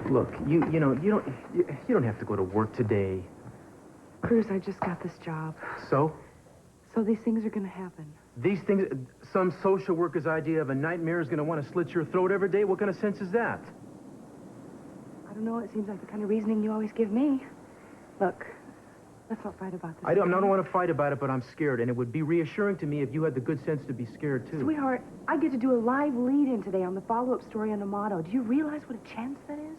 Look, you don't have to go to work today. Cruz, I just got this job. So? So these things are going to happen. These things, some social worker's idea of a nightmare is going to want to slit your throat every day? What kind of sense is that? I don't know. It seems like the kind of reasoning you always give me. Look, let's not fight about this. I don't want to fight about it, but I'm scared, and it would be reassuring to me if you had the good sense to be scared, too. Sweetheart, I get to do a live lead-in today on the follow-up story on Amato. Do you realize what a chance that is?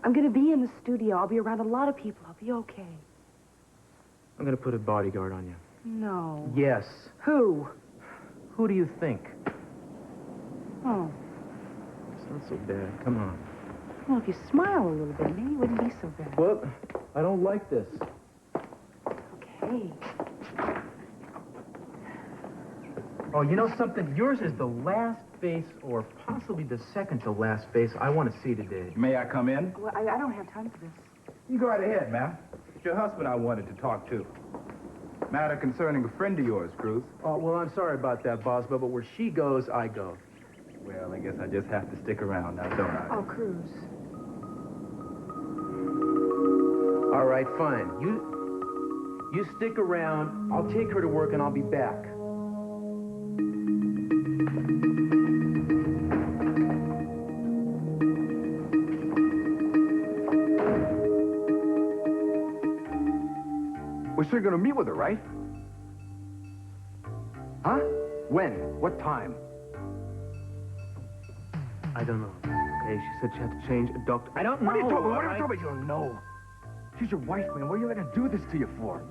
I'm going to be in the studio. I'll be around a lot of people. I'll be okay. I'm going to put a bodyguard on you. No. Yes. Who? Who do you think? Oh. It's not so bad. Come on. Well, if you smile a little bit, maybe it wouldn't be so bad. Well, I don't like this. Okay. Oh, you know something? Yours is the last face, or possibly the second to last face I want to see today. May I come in? Well, I don't have time for this. You go right ahead, ma'am. It's your husband I wanted to talk to. Matter concerning a friend of yours, Cruz. Oh, well, I'm sorry about that, boss, but where she goes, I go. Well, I guess I just have to stick around now, don't I? Oh, Cruz. All right, fine. You stick around. I'll take her to work, and I'll be back. We're sure gonna meet with her, right? Huh? When? What time? I don't know. Okay, she said she had to change a doctor. I don't know. What are you talking about? All right? You don't know. She's your wife, man. What are you letting her do this to you for?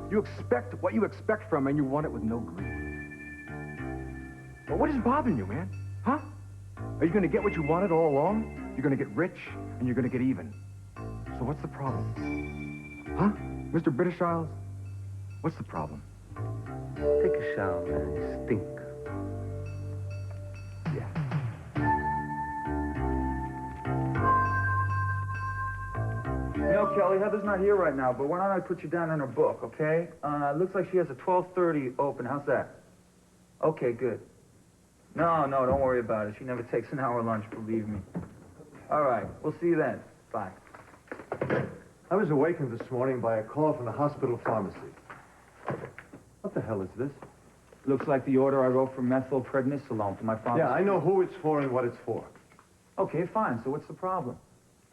You expect what you expect from her, and you want it with no grief. Well, what is bothering you, man? Huh? Are you gonna get what you wanted all along? You're gonna get rich, and you're gonna get even. So what's the problem? Huh? Mr. British Isles? What's the problem? Take a shower, man. You stink. Yeah. You know, Kelly, Heather's not here right now, but why don't I put you down in her book, okay? Looks like she has a 12:30 open. How's that? Okay, good. No, don't worry about it. She never takes an hour lunch, believe me. All right, we'll see you then. Bye. I was awakened this morning by a call from the hospital pharmacy. What the hell is this? Looks like the order I wrote for methylprednisolone for my father. Yeah, I know who it's for and what it's for. Okay, fine. So what's the problem?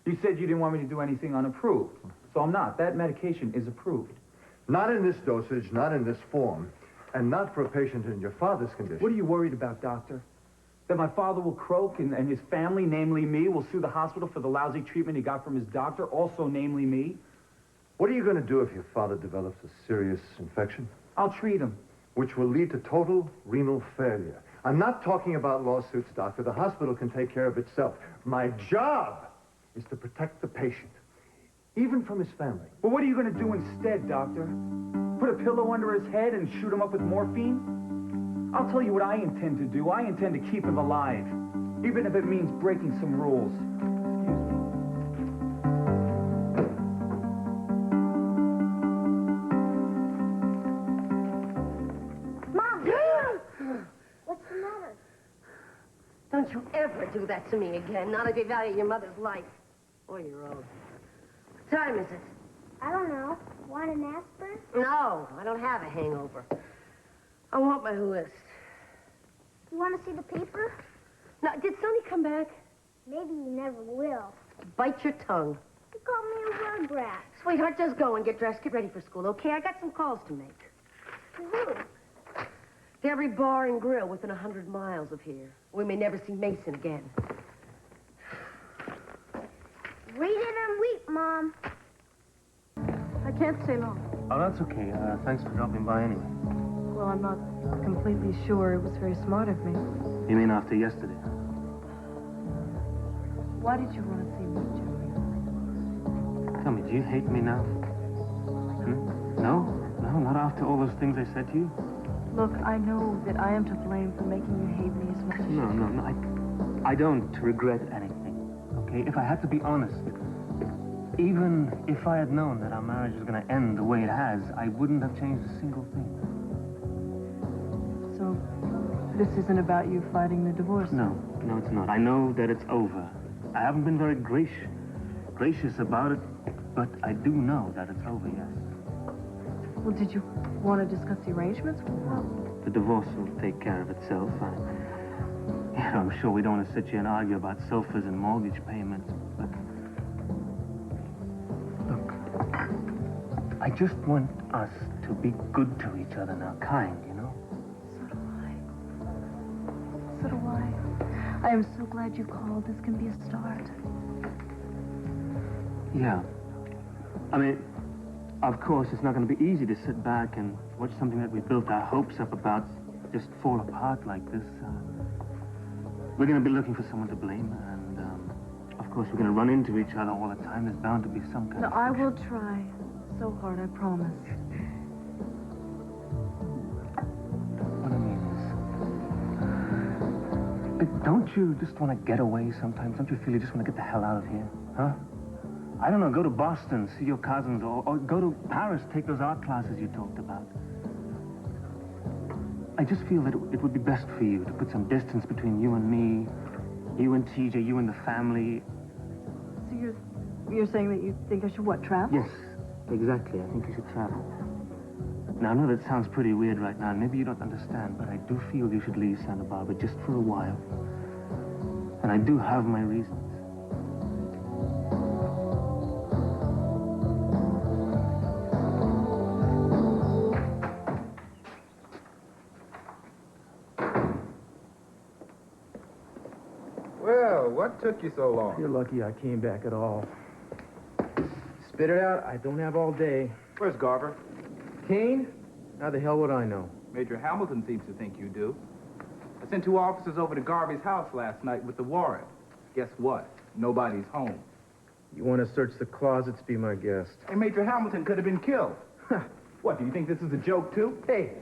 You said you didn't want me to do anything unapproved. So I'm not. That medication is approved. Not in this dosage, not in this form, and not for a patient in your father's condition. What are you worried about, doctor? That my father will croak and his family, namely me, will sue the hospital for the lousy treatment he got from his doctor, also namely me? What are you going to do if your father develops a serious infection? I'll treat him. Which will lead to total renal failure. I'm not talking about lawsuits, doctor. The hospital can take care of itself. My job is to protect the patient, even from his family. But what are you going to do instead, doctor? Put a pillow under his head and shoot him up with morphine? I'll tell you what I intend to do. I intend to keep him alive, even if it means breaking some rules. Don't you ever do that to me again, not if you value your mother's life or your own. What time is it? I don't know. Want an aspirin? No, I don't have a hangover. I want my list. You want to see the paper? Now, did Sonny come back? Maybe he never will. Bite your tongue. He called me a word rat. Sweetheart, just go and get dressed. Get ready for school, okay? I got some calls to make. To who? To every bar and grill within 100 miles of here. We may never see Meyson again. Read it and weep, Mom. I can't stay long. Oh, that's okay. Thanks for dropping by anyway. Well, I'm not completely sure it was very smart of me. You mean after yesterday? Why did you want to see me, Jeffrey? Tell me, do you hate me now? No? No, not after all those things I said to you? Look, I know that I am to blame for making you hate me as much as you do. No. I don't regret anything, okay? If I had to be honest, even if I had known that our marriage was going to end the way it has, I wouldn't have changed a single thing. So, this isn't about you fighting the divorce? No, it's not. I know that it's over. I haven't been very gracious. gracious about it, but I do know that it's over, yes. Well, did you want to discuss the arrangements? The divorce will take care of itself. I'm sure we don't want to sit here and argue about sofas and mortgage payments, but... Look, I just want us to be good to each other now, kind, you know? So do I. I am so glad you called. This can be a start. Yeah. I mean, of course, it's not going to be easy to sit back and watch something that we built our hopes up about just fall apart like this. We're going to be looking for someone to blame, and, of course, we're going to run into each other all the time. There's bound to be some kind of... No, I will try so hard, I promise. What I mean is... Don't you just want to get away sometimes? Don't you feel you just want to get the hell out of here? Huh? I don't know, go to Boston, see your cousins, or go to Paris, take those art classes you talked about. I just feel that it would be best for you to put some distance between you and me, you and TJ, you and the family. So you're saying that you think I should, what, travel? Yes, exactly. I think you should travel. Now, I know that sounds pretty weird right now, and maybe you don't understand, but I do feel you should leave Santa Barbara just for a while. And I do have my reasons. Well, what took you so long? You're lucky I came back at all. Spit it out. I don't have all day. Where's Garver? Kane? How the hell would I know? Major Hamilton seems to think you do. I sent 2 officers over to Garvey's house last night with the warrant. Guess what? Nobody's home. You want to search the closets, be my guest. Hey, Major Hamilton could have been killed. What, do you think this is a joke, too? Hey,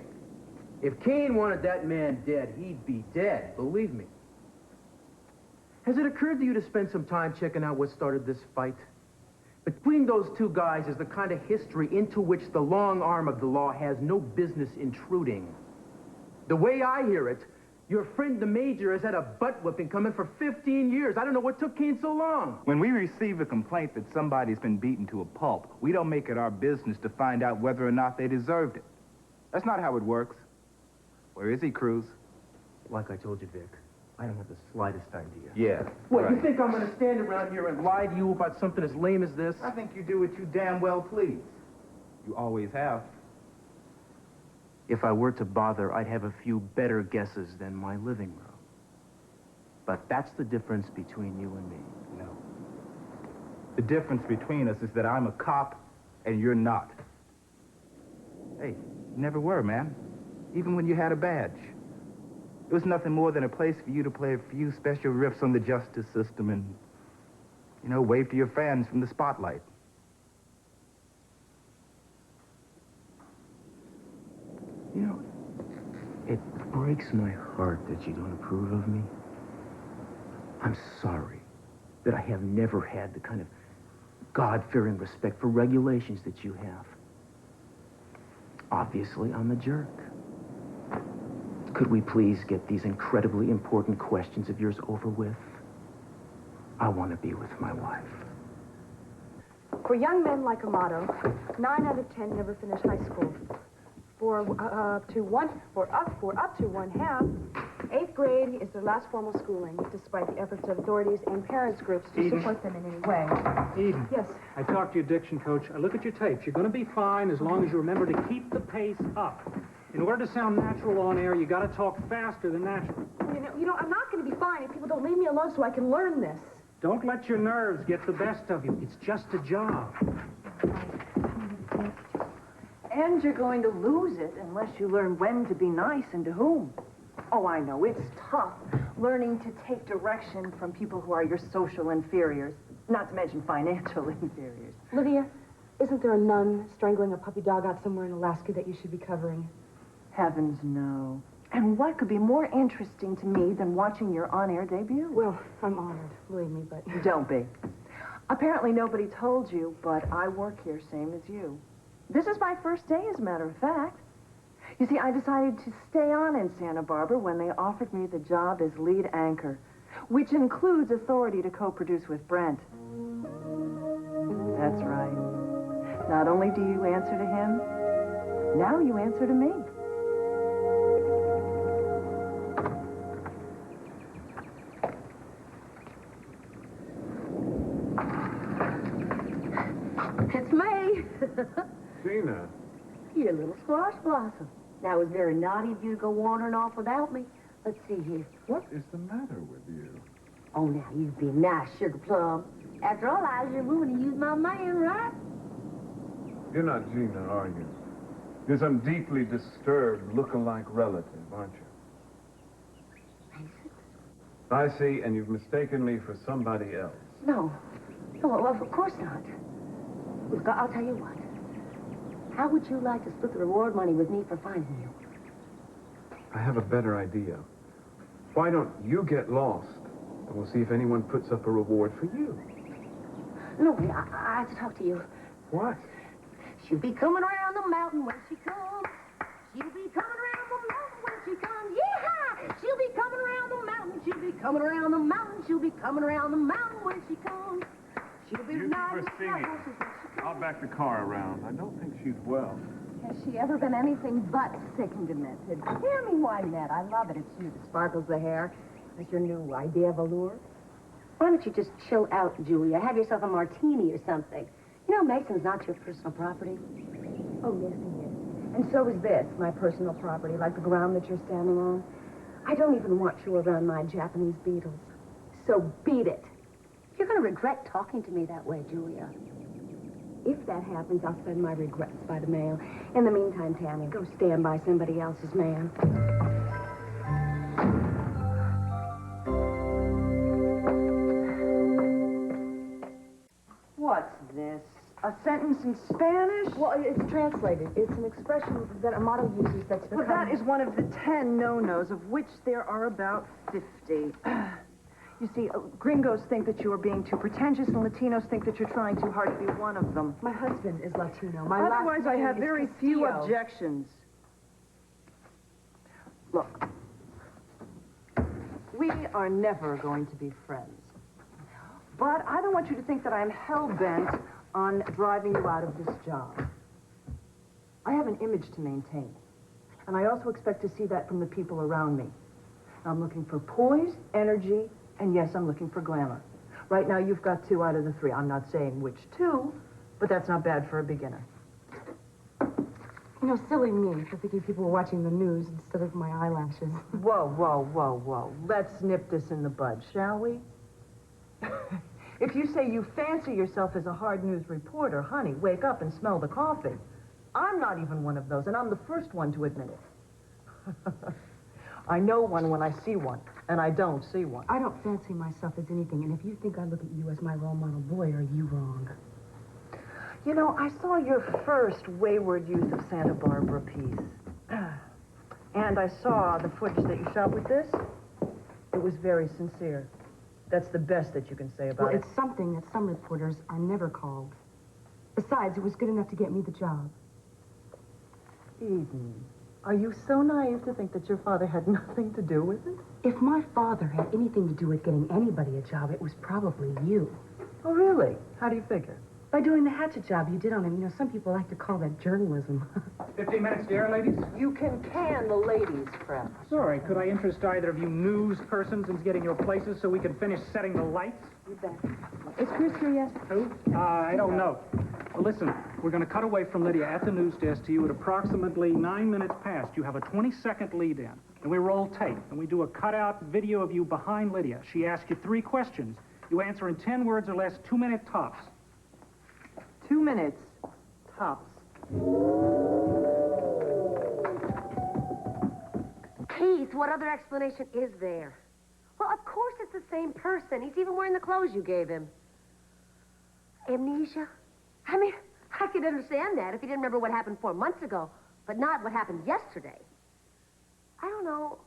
if Kane wanted that man dead, he'd be dead, believe me. Has it occurred to you to spend some time checking out what started this fight? Between those 2 guys is the kind of history into which the long arm of the law has no business intruding. The way I hear it, your friend the Major has had a butt-whipping coming for 15 years. I don't know what took Kane so long. When we receive a complaint that somebody's been beaten to a pulp, we don't make it our business to find out whether or not they deserved it. That's not how it works. Where is he, Cruz? Like I told you, Vic, I don't have the slightest idea. Yeah. What, right. You think I'm going to stand around here and lie to you about something as lame as this? I think you do what you damn well please. You always have. If I were to bother, I'd have a few better guesses than my living room. But that's the difference between you and me. No. The difference between us is that I'm a cop and you're not. Hey, you never were, man. Even when you had a badge. It was nothing more than a place for you to play a few special riffs on the justice system and, you know, wave to your fans from the spotlight. You know, it breaks my heart that you don't approve of me. I'm sorry that I have never had the kind of God-fearing respect for regulations that you have. Obviously, I'm a jerk. Could we please get these incredibly important questions of yours over with? I want to be with my wife. For young men like Amato, 9 out of 10 never finish high school. For up to one half, 8th grade is their last formal schooling, despite the efforts of authorities and parents groups to support them in any way. Eden. Yes. I talked to your diction coach. I look at your tapes. You're going to be fine as long as you remember to keep the pace up. In order to sound natural on air, you got to talk faster than natural. You know, I'm not going to be fine if people don't leave me alone so I can learn this. Don't let your nerves get the best of you. It's just a job. And you're going to lose it unless you learn when to be nice and to whom. Oh, I know, it's tough learning to take direction from people who are your social inferiors, not to mention financial inferiors. Lydia, isn't there a nun strangling a puppy dog out somewhere in Alaska that you should be covering? Heavens, no. And what could be more interesting to me than watching your on-air debut? Well, I'm honored, believe me, but... Don't be. Apparently nobody told you, but I work here same as you. This is my first day, as a matter of fact. You see, I decided to stay on in Santa Barbara when they offered me the job as lead anchor, which includes authority to co-produce with Brent. That's right. Not only do you answer to him, now you answer to me. It's me. Gina. You little squash blossom. Now, it was very naughty of you to go wandering off without me. Let's see here. What is the matter with you? Oh, now, you be nice, Sugar Plum. After all, I was your moving to use my man, right? You're not Gina, are you? You're some deeply disturbed, look-alike relative, aren't you? Meison? I see, and you've mistaken me for somebody else. No. No, well, of course not. Look, I'll tell you what. How would you like to split the reward money with me for finding you? I have a better idea. Why don't you get lost, and we'll see if anyone puts up a reward for you. No, wait, I have to talk to you. What? She'll be coming around the mountain when she comes. She'll be coming around the mountain when she comes. Yeah! She'll be coming around the mountain. She'll be coming around the mountain. She'll be coming around the mountain when she comes. She'll be You riding keep her the singing. horses when she comes. I'll back the car around. I don't think she's well. Has she ever been anything but sick and demented? Hear me, why, Ned? I love it. It's you that sparkles the hair. That's your new idea of allure. Why don't you just chill out, Julia? Have yourself a martini or something. You know, Mason's not your personal property. Oh, yes, he is. And so is this, my personal property, like the ground that you're standing on. I don't even want you around my Japanese beetles. So beat it. You're going to regret talking to me that way, Julia. If that happens, I'll send my regrets by the mail. In the meantime, Tammy, go stand by somebody else's man. What's this? A sentence in Spanish? Well, it's translated. It's an expression that a model uses that's become... Well, that is one of the 10 no-nos, of which there are about 50. You see, gringos think that you are being too pretentious, and Latinos think that you're trying too hard to be one of them. My husband is Latino. My Otherwise, last I name have is very few Castillo. objections. Look, we are never going to be friends. But I don't want you to think that I'm hell-bent on driving you out of this job. I have an image to maintain. And I also expect to see that from the people around me. I'm looking for poise, energy, and yes, I'm looking for glamour. Right now, you've got 2 out of the 3. I'm not saying which 2, but that's not bad for a beginner. You know, silly me for thinking people were watching the news instead of my eyelashes. Whoa, whoa, whoa, whoa. Let's nip this in the bud, shall we? If you say you fancy yourself as a hard news reporter, honey, wake up and smell the coffee. I'm not even one of those, and I'm the first one to admit it. I know one when I see one, and I don't see one. I don't fancy myself as anything, and if you think I look at you as my role model, boy, are you wrong. You know, I saw your first wayward use of Santa-Barbara piece. And I saw the footage that you shot with this. It was very sincere. That's the best that you can say about Well, it. it's something that some reporters are never called. Besides, it was good enough to get me the job. Eden, are you so naive to think that your father had nothing to do with it? If my father had anything to do with getting anybody a job, it was probably you. Oh, really? How do you figure? By doing the hatchet job you did on him. You know, some people like to call that journalism. 15 minutes to air, ladies? You can the ladies' press. Sorry, could I interest either of you news persons in getting your places so we can finish setting the lights? You bet. Is Chris here yet? Who? I don't know. Well, listen, we're going to cut away from Lydia at the news desk to you at approximately 9 minutes past. You have a 20-second lead-in, and we roll tape, and we do a cutout video of you behind Lydia. She asks you 3 questions. You answer in 10 words or less, 2-minute tops. 2 minutes, tops. Keith, what other explanation is there? Well, of course it's the same person. He's even wearing the clothes you gave him. Amnesia? I mean, I could understand that if he didn't remember what happened 4 months ago, but not what happened yesterday. I don't know.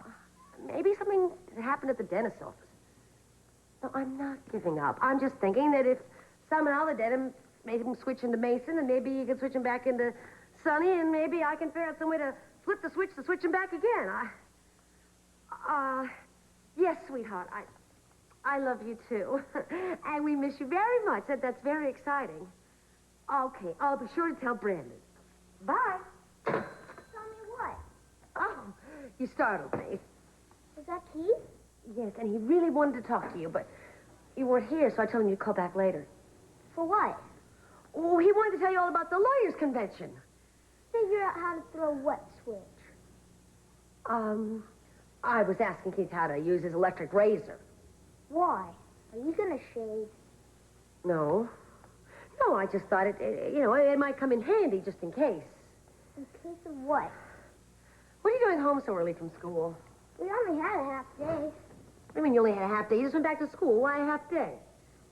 Maybe something happened at the dentist's office. No, I'm not giving up. I'm just thinking that if somehow the dentist made him switch into Meison, and maybe he can switch him back into Sanni, and maybe I can figure out some way to flip the switch to switch him back again. Yes, sweetheart, I love you too. And we miss you very much. That's very exciting. Okay, I'll be sure to tell Brandon. Bye. Tell me what? Oh, you startled me. Was that Keith? Yes, and he really wanted to talk to you, but you weren't here, so I told him you'd call back later. For what? Oh, he wanted to tell you all about the lawyers' convention. Figure out how to throw what switch? I was asking Keith how to use his electric razor. Why? Are you gonna shave? No. No, I just thought it might come in handy just in case. In case of what? What are you doing home so early from school? We only had a half day. What do you mean you only had a half day? You just went back to school. Why a half day?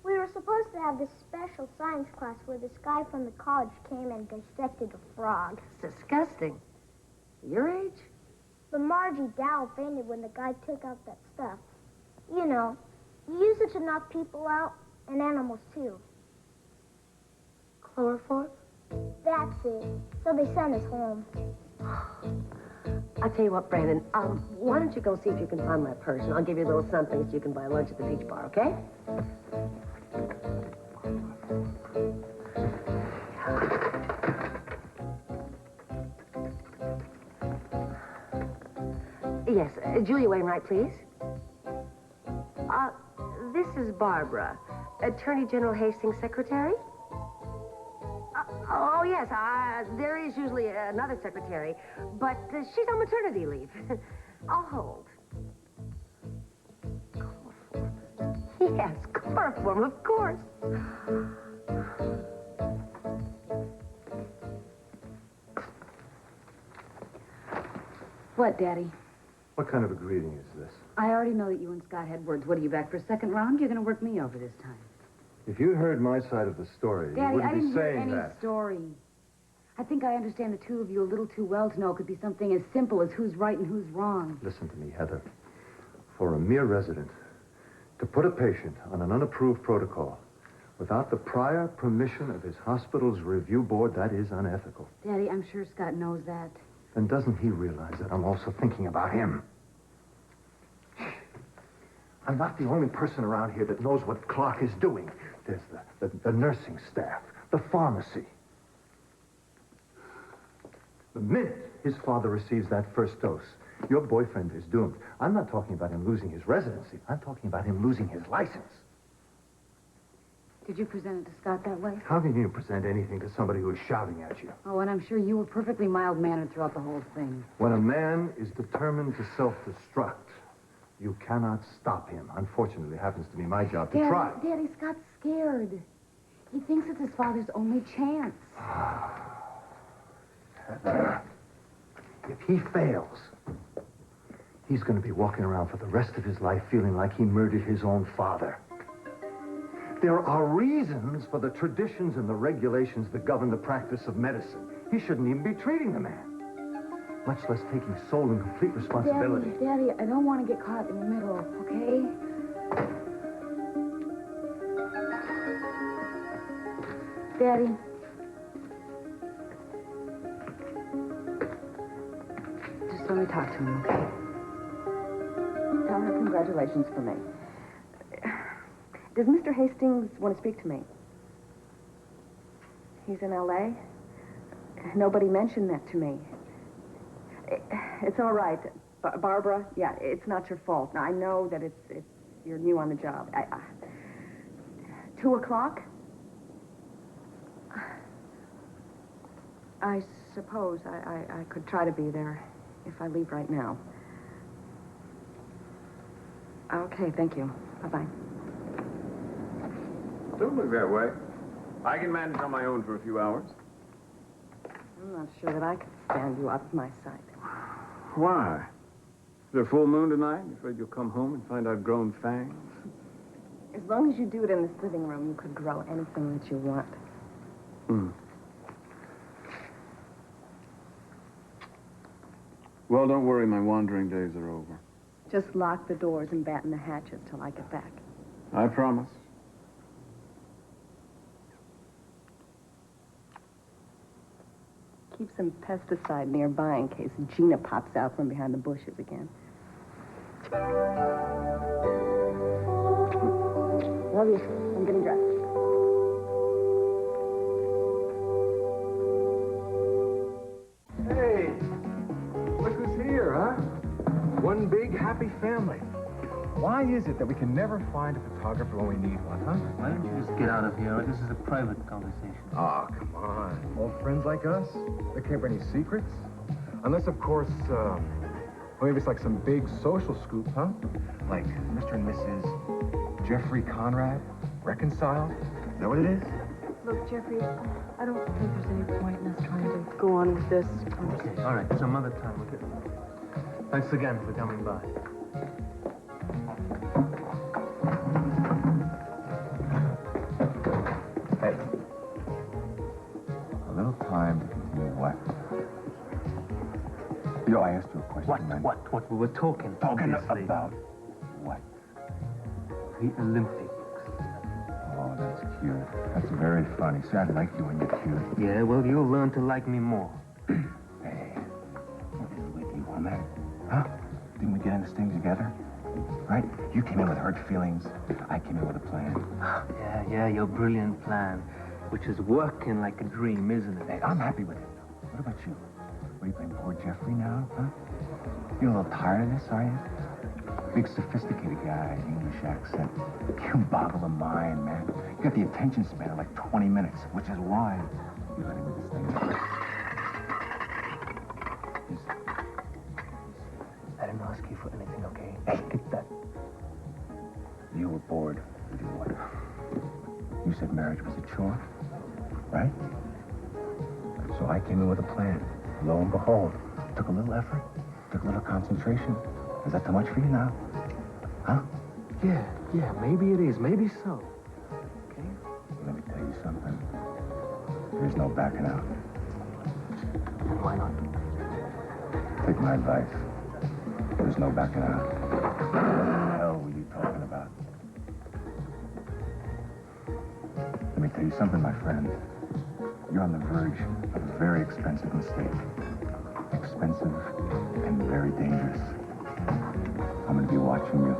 We were supposed to have this special science class where this guy from the college came and dissected a frog. It's disgusting. Your age? But Margie Dow fainted when the guy took out that stuff. You know, you use it to knock people out, and animals too. Chloroform? That's it. So they sent us home. I'll tell you what, Brandon. Why don't you go see if you can find my purse, and I'll give you a little something so you can buy lunch at the beach bar, okay? Yes, Julia Wainwright, please. This is Barbara, Attorney General Hastings' secretary. Oh, yes, there is usually another secretary, but she's on maternity leave. I'll hold. Chloroform. Yes, chloroform, of course. What, Daddy? What kind of a greeting is this? I already know that you and Scott had words. What, are you back for a second round? You're going to work me over this time. If you heard my side of the story, Daddy, you wouldn't I didn't be hear saying any that. story. I think I understand the two of you a little too well to know it could be something as simple as who's right and who's wrong. Listen to me, Heather. For a mere resident to put a patient on an unapproved protocol without the prior permission of his hospital's review board, that is unethical. Daddy, I'm sure Scott knows that. Then doesn't he realize that I'm also thinking about him? I'm not the only person around here that knows what Clark is doing. There's the nursing staff, the pharmacy. The minute his father receives that first dose, your boyfriend is doomed. I'm not talking about him losing his residency. I'm talking about him losing his license. Did you present it to Scott that way? How can you present anything to somebody who is shouting at you? Oh, and I'm sure you were perfectly mild-mannered throughout the whole thing. When a man is determined to self-destruct, you cannot stop him. Unfortunately, it happens to be my job to try. Daddy, Scott's scared. He thinks it's his father's only chance. Heather, if he fails, he's going to be walking around for the rest of his life feeling like he murdered his own father. There are reasons for the traditions and the regulations that govern the practice of medicine. He shouldn't even be treating the man, much less taking sole and complete responsibility. Daddy, I don't want to get caught in the middle, okay? Daddy. Just let me talk to him, okay? Tell her congratulations for me. Does Mr. Hastings want to speak to me? He's in L.A.? Nobody mentioned that to me. It's all right. Barbara, yeah, it's not your fault. Now, I know that you're new on the job. 2 o'clock? I suppose I could try to be there if I leave right now. Okay, thank you. Bye-bye. Don't look that way. I can manage on my own for a few hours. I'm not sure that I could stand you up my side. Why? Is there a full moon tonight? You afraid you'll come home and find I've grown fangs? As long as you do it in this living room, you could grow anything that you want. Well, don't worry. My wandering days are over. Just lock the doors and batten the hatches till I get back. I promise. Keep some pesticide nearby in case Gina pops out from behind the bushes again. Love you. I'm getting dressed. one big happy family. Why is it that we can never find a photographer when we need one, huh? Why don't you just get out of here? This is a private conversation. Oh, come on. Old friends like us? There can't be any secrets? Unless, of course, well, maybe it's like some big social scoop, huh? Like Mr. and Mrs. Jeffrey Conrad, reconciled? Is that what it is? Look, Jeffrey, I don't think there's any point in us trying to go on with this conversation. Okay, all right, some other time. Okay. Thanks again for coming by. Hey. A little time to continue what? Yo, I asked you a question, man. What? We were talking. Talking obviously. about what? The Olympics. Oh, that's cute. That's very funny. See, I like you when you're cute. Yeah, well, you'll learn to like me more. Hey, what is with you on that? Huh? Didn't we get in this thing together? Right? You came in with hurt feelings. I came in with a plan. Yeah, your brilliant plan, which is working like a dream, isn't it? Hey, I'm happy with it. What about you? What, are you playing poor Jeffrey now, huh? You a little tired of this, are you? Big sophisticated guy, English accent. You boggle the mind, man. You got the attention span of like 20 minutes, which is why you got into this thing. I didn't ask you for anything, okay? Hey. Get that. You were bored with your wife. You said marriage was a chore, right? So I came in with a plan. Lo and behold, took a little effort, took a little concentration. Is that too much for you now? Huh? Yeah, maybe it is. Maybe so. Okay? Let me tell you something. There's no backing out. Why not? Take my advice. There's no backing out. What the hell were you talking about? Let me tell you something, my friend. You're on the verge of a very expensive mistake. Expensive and very dangerous. I'm going to be watching you.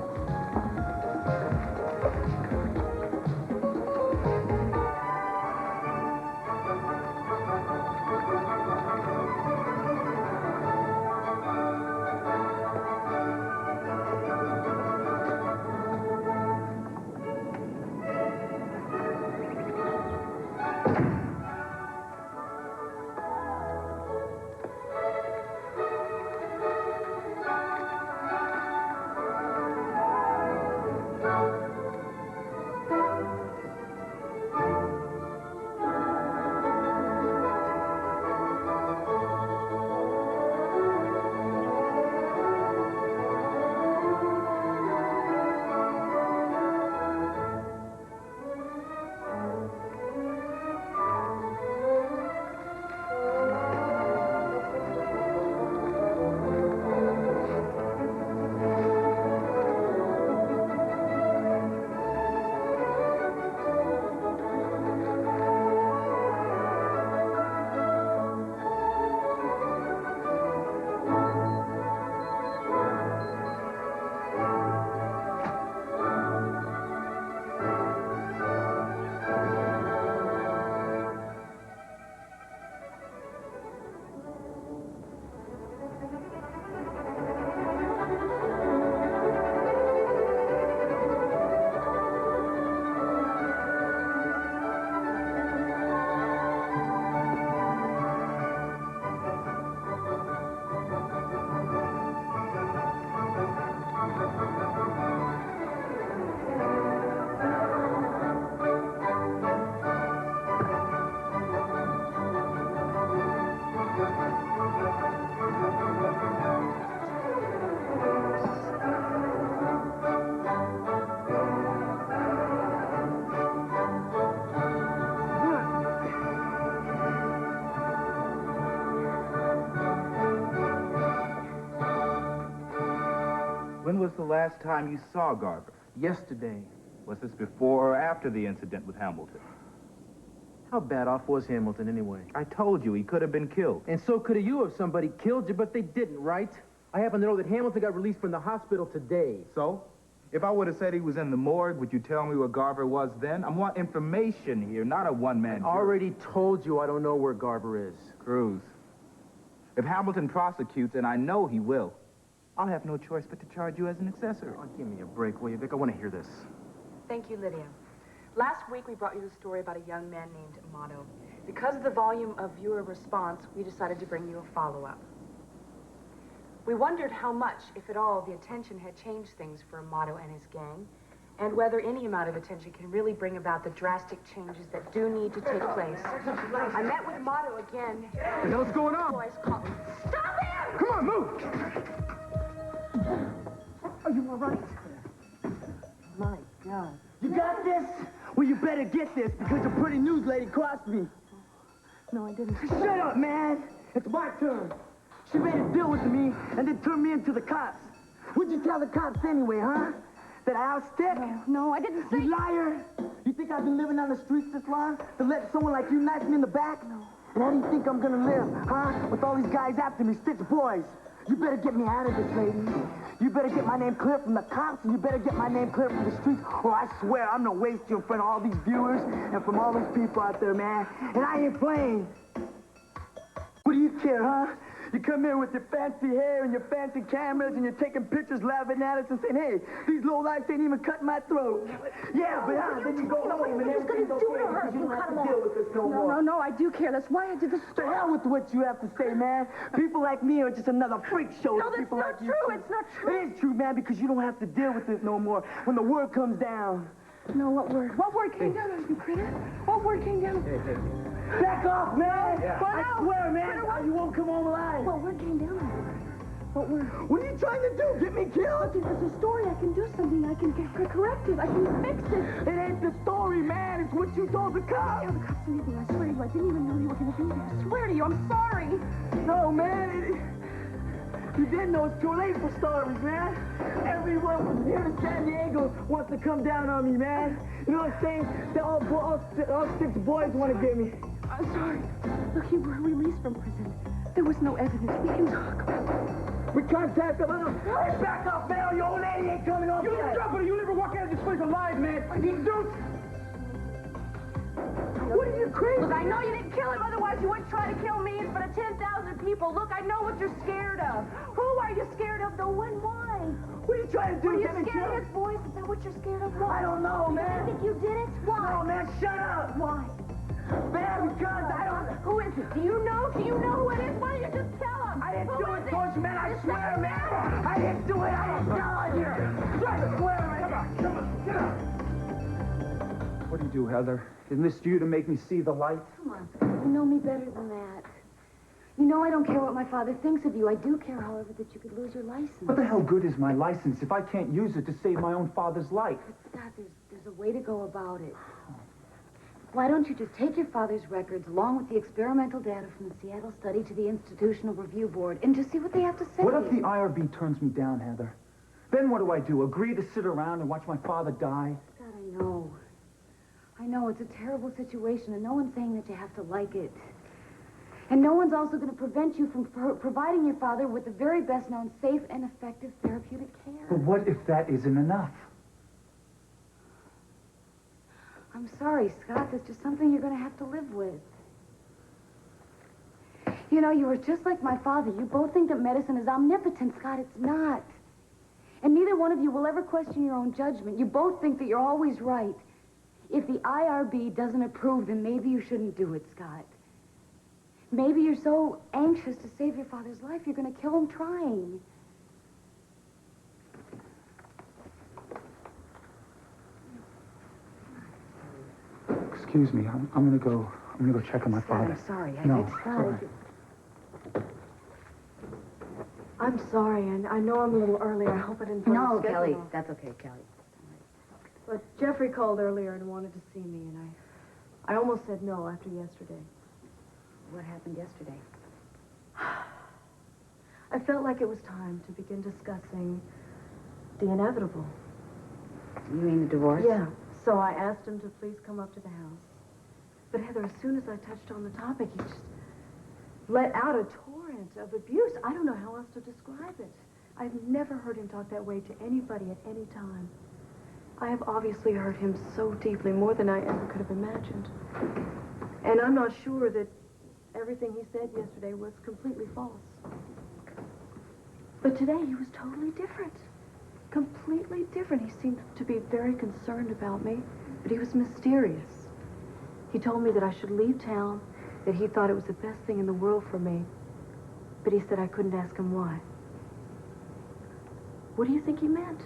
When was the last time you saw Garber? Yesterday. Was this before or after the incident with Hamilton? How bad off was Hamilton anyway? I told you, he could have been killed. And so could have you if somebody killed you, but they didn't, right? I happen to know that Hamilton got released from the hospital today. So? If I would have said he was in the morgue, would you tell me where Garber was then? I want information here, not a one-man jury. I already told you I don't know where Garber is. Cruz. If Hamilton prosecutes, and I know he will, I'll have no choice but to charge you as an accessory. Oh, give me a break, will you, Vic? I want to hear this. Thank you, Lydia. Last week, we brought you the story about a young man named Amato. Because of the volume of viewer response, we decided to bring you a follow-up. We wondered how much, if at all, the attention had changed things for Amato and his gang, and whether any amount of attention can really bring about the drastic changes that do need to take place. I met with Amato again. Hey, what's going on? Boys called. Stop him! Come on, move! Are you all right? My God. You got this? Well, you better get this, because a pretty news lady crossed me. No, I didn't. Shut up, man! It's my turn. She made a deal with me, and then turned me into the cops. What'd you tell the cops anyway, huh? That I was stick? No, I didn't say... You liar! You think I've been living on the streets this long to let someone like you knife me in the back? No. And how do you think I'm gonna live, huh? With all these guys after me, stitch boys. You better get me out of this, lady. You better get my name clear from the cops, and you better get my name clear from the streets, or I swear I'm gonna waste you in front of all these viewers and from all those people out there, man. And I ain't playing. What do you care, huh? You come here with your fancy hair and your fancy cameras and you're taking pictures, laughing at us and saying, hey, these lowlifes ain't even cutting my throat. Yeah, but then you go home and everything's okay because you don't have to deal with this no more. No, I do care. That's why I did this. To hell with what you have to say, man. People like me are just another freak show. No, that's people not like you. true. It's not true. It is true, man, because you don't have to deal with this no more when the word comes down. No, what word? What word came down on you, Critter? What word came down? Hey. Back off, man! Yeah. I swear, man, you won't come home alive. What word came down on you? What word? What are you trying to do? Get me killed? Look, it's a story. I can do something. I can correct it. I can fix it. It ain't the story, man. It's what you told the cops. Tell the cops anything. I swear to you. I didn't even know you were going to be there. I swear to you. I'm sorry. No, man. You didn't know it's too late for stories, man. Everyone from here to San Diego wants to come down on me, man. You know what I'm saying? All 6 boys want to get me. I'm sorry. Look, you were released from prison. There was no evidence. We can talk. We can't talk about it. Hey, back off, man. Your old lady ain't coming off. You drop it, you'll never walk out of this place alive, man. You don't. What are you crazy? Look, I know you didn't kill him. Otherwise, you wouldn't try to kill me in front of 10,000 people. Look, I know what you're scared of. Who are you scared of, though, and why? What are you trying to do? Are you scared of his voice? Is that what you're scared of? Why? I don't know, man. You think you did it? Why? No, man, shut up. Why? Man, because I don't... Who is it? Do you know? Do you know who it is? Why don't you just tell him? I didn't do it, George, man. I swear, man. I didn't do it. I didn't tell on you. I swear, man. Come on. Get up. What do you do, Heather? Isn't this you to make me see the light? Come on, you know me better than that. You know I don't care what my father thinks of you. I do care, however, that you could lose your license. What the hell good is my license if I can't use it to save my own father's life? But, Scott, there's a way to go about it. Why don't you just take your father's records along with the experimental data from the Seattle study to the Institutional Review Board and just see what they have to say? What if the IRB turns me down, Heather? Then what do? Agree to sit around and watch my father die? God, I know. I know, it's a terrible situation, and no one's saying that you have to like it. And no one's also going to prevent you from providing your father with the very best known safe and effective therapeutic care. But what if that isn't enough? I'm sorry, Scott. That's just something you're going to have to live with. You know, you were just like my father. You both think that medicine is omnipotent, Scott. It's not. And neither one of you will ever question your own judgment. You both think that you're always right. If the IRB doesn't approve, then maybe you shouldn't do it, Scott. Maybe you're so anxious to save your father's life, you're going to kill him trying. Excuse me, I'm gonna go check on my father. I'm sorry. No, It's it's all right. I'm sorry, and I know I'm a little early. I hope I didn't... No, Kelly. That's okay, Kelly. But Jeffrey called earlier and wanted to see me, and I almost said no after yesterday. What happened yesterday? I felt like it was time to begin discussing the inevitable. You mean the divorce? Yeah. So I asked him to please come up to the house. But Heather, as soon as I touched on the topic, he just let out a torrent of abuse. I don't know how else to describe it. I've never heard him talk that way to anybody at any time. I have obviously hurt him so deeply, more than I ever could have imagined. And I'm not sure that everything he said yesterday was completely false. But today he was totally different. Completely different. He seemed to be very concerned about me, but he was mysterious. He told me that I should leave town, that he thought it was the best thing in the world for me, but he said I couldn't ask him why. What do you think he meant?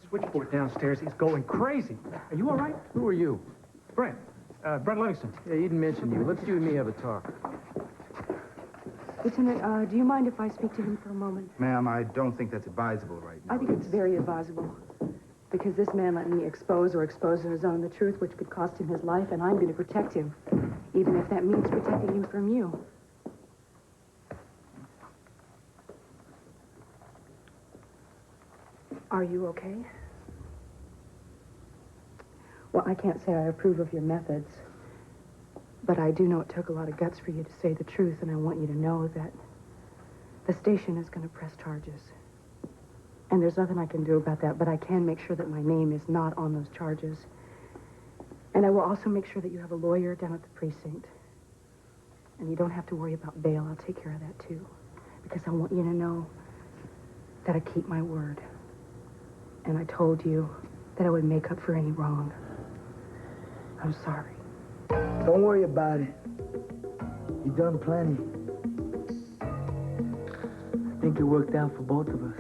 Switchboard downstairs is going crazy. Are you all right? Who are you? Brent. Brent Livingston. Yeah, Eden mentioned you. Let's you and me have a talk. Lieutenant, do you mind if I speak to him for a moment? Ma'am, I don't think that's advisable right now. I think it's very advisable. Because this man let me expose on his own the truth, which could cost him his life, and I'm going to protect him. Even if that means protecting him from you. Are you okay? Well, I can't say I approve of your methods, but I do know it took a lot of guts for you to say the truth, and I want you to know that the station is going to press charges. And there's nothing I can do about that, but I can make sure that my name is not on those charges. And I will also make sure that you have a lawyer down at the precinct. And you don't have to worry about bail. I'll take care of that, too. Because I want you to know that I keep my word. And I told you that I would make up for any wrong. I'm sorry. Don't worry about it. You've done plenty. I think it worked out for both of us.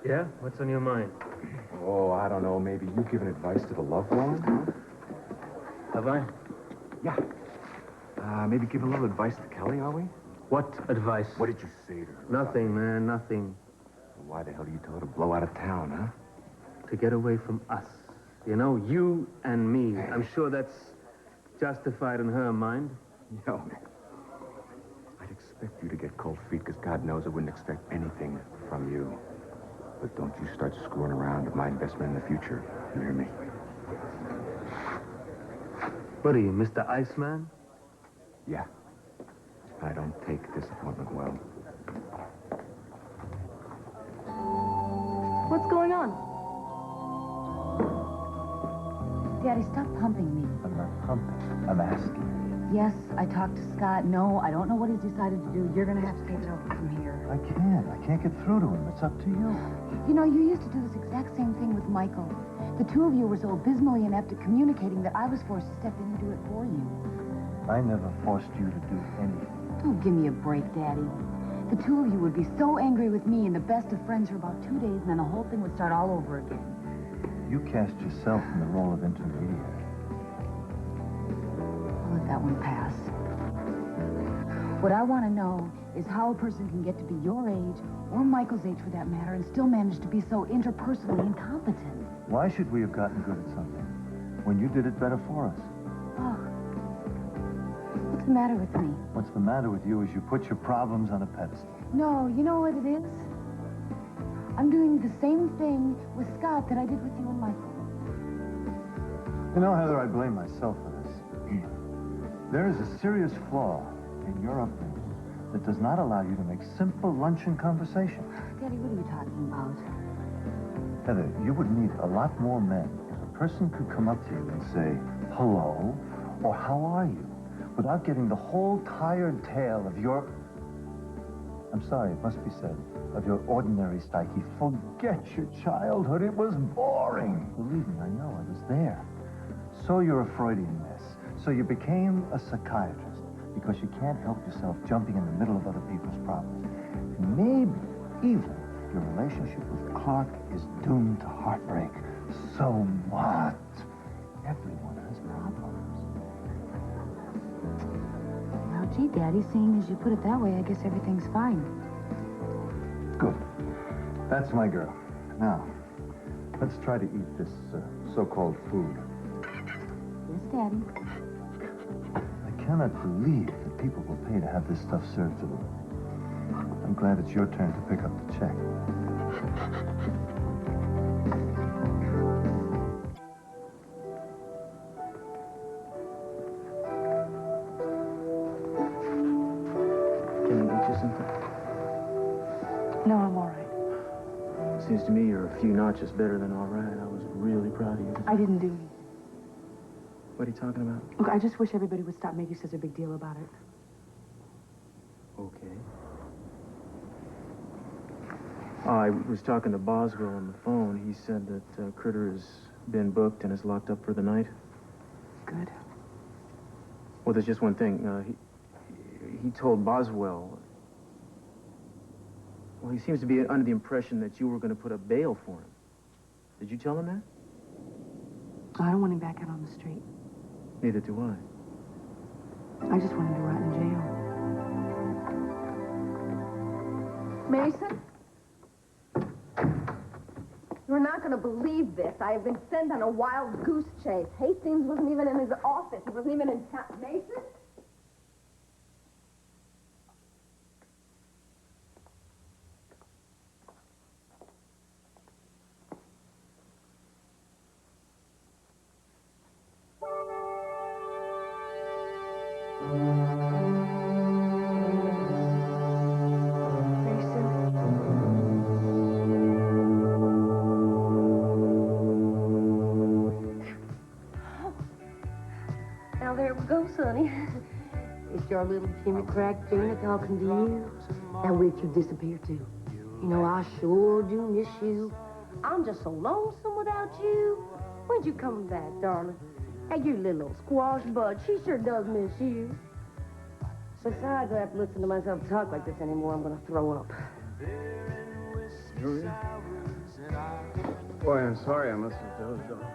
Yeah? What's on your mind? Oh, I don't know. Maybe you giving advice to the loved one? Have I? Yeah. Maybe give a little advice to Kelly, are we? What advice? What did you say to her? Nothing, man, nothing. Why the hell do you tell her to blow out of town, huh? To get away from us. You know, you and me. Hey. I'm sure that's justified in her mind. Yo, I'd expect you to get cold feet, because God knows I wouldn't expect anything from you. But don't you start screwing around with my investment in the future. You hear me? What are you, Mr. Iceman? Yeah. I don't take disappointment well. What's going on? Daddy, stop pumping me. I'm not pumping. I'm asking. Yes, I talked to Scott. No, I don't know what he's decided to do. You're going to have to take it over from here. I can't. I can't get through to him. It's up to you. You know, you used to do this exact same thing with Michael. The two of you were so abysmally inept at communicating that I was forced to step in and do it for you. I never forced you to do anything. Oh, give me a break, Daddy. The two of you would be so angry with me and the best of friends for about 2 days, and then the whole thing would start all over again. You cast yourself in the role of intermediary. I'll let that one pass. What I want to know is how a person can get to be your age, or Michael's age for that matter, and still manage to be so interpersonally incompetent. Why should we have gotten good at something when you did it better for us? Oh. What's the matter with me? What's the matter with you is you put your problems on a pedestal. No, you know what it is? I'm doing the same thing with Scott that I did with you and Michael. You know, Heather, I blame myself for this. There is a serious flaw in your upbringing that does not allow you to make simple luncheon conversation. Daddy, what are you talking about? Heather, you would meet a lot more men if a person could come up to you and say, hello, or how are you, without getting the whole tired tale of your... I'm sorry, it must be said, of your ordinary psyche. Forget your childhood. It was boring. Believe me, I know. I was there. So you're a Freudian mess. So you became a psychiatrist because you can't help yourself jumping in the middle of other people's problems. Maybe even your relationship with Clark is doomed to heartbreak. So what? Everyone has problems. Well, gee, Daddy, seeing as you put it that way, I guess everything's fine. Good. That's my girl. Now, let's try to eat this so-called food. Yes, Daddy. I cannot believe that people will pay to have this stuff served to them. I'm glad it's your turn to pick up the check. Can I get you something? No, I'm all right. Seems to me you're a few notches better than all right. I was really proud of you. I didn't do anything. What are you talking about? Look, I just wish everybody would stop making such a big deal about it. Okay. I was talking to Boswell on the phone. He said that Krittер has been booked and is locked up for the night. Good. Well, there's just one thing. He told Boswell... Well, he seems to be under the impression that you were going to put up bail for him. Did you tell him that? I don't want him back out on the street. Neither do I. I just want him to rot in jail. Mason? You're not going to believe this. I have been sent on a wild goose chase. Hastings wasn't even in his office. He wasn't even in town. Mason? Now, there we go, Sonny. It's your little Jimmy Crack Gina talking to you. Now, where'd you disappear to? You know, I sure do miss you. I'm just so lonesome without you. When'd you come back, darling? Hey, you little old squash bud. She sure does miss you. Besides, I have to listen to myself talk like this anymore. I'm gonna throw up. Julia? Boy, I'm sorry I must have dozed off.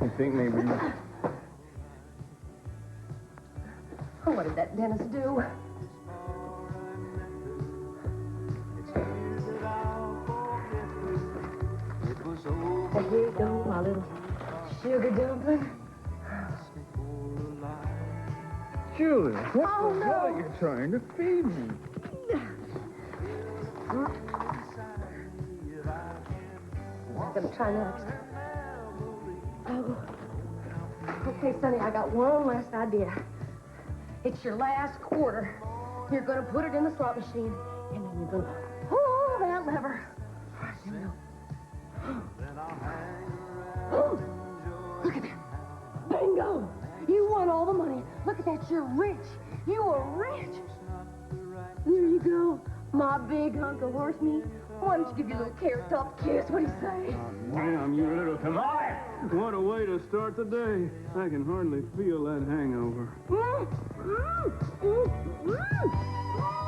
I think maybe... Oh, what did that dentist do? And here you go, my little sugar dumpling. Julia, what Oh, the no. hell are you trying to feed me? I'm gonna try next. Oh. Okay, Sonny, I got one last idea. It's your last quarter. You're gonna put it in the slot machine, and then you're gonna pull that lever. All right, here we go. Oh, look at that. Bingo! You won all the money. Look at that, you're rich. You are rich. There you go, my big hunk of horse meat. Why don't you give your little carrot top kiss? What do you say? Damn, you little tamale! What a way to start the day. I can hardly feel that hangover. Mm, mm, mm, mm.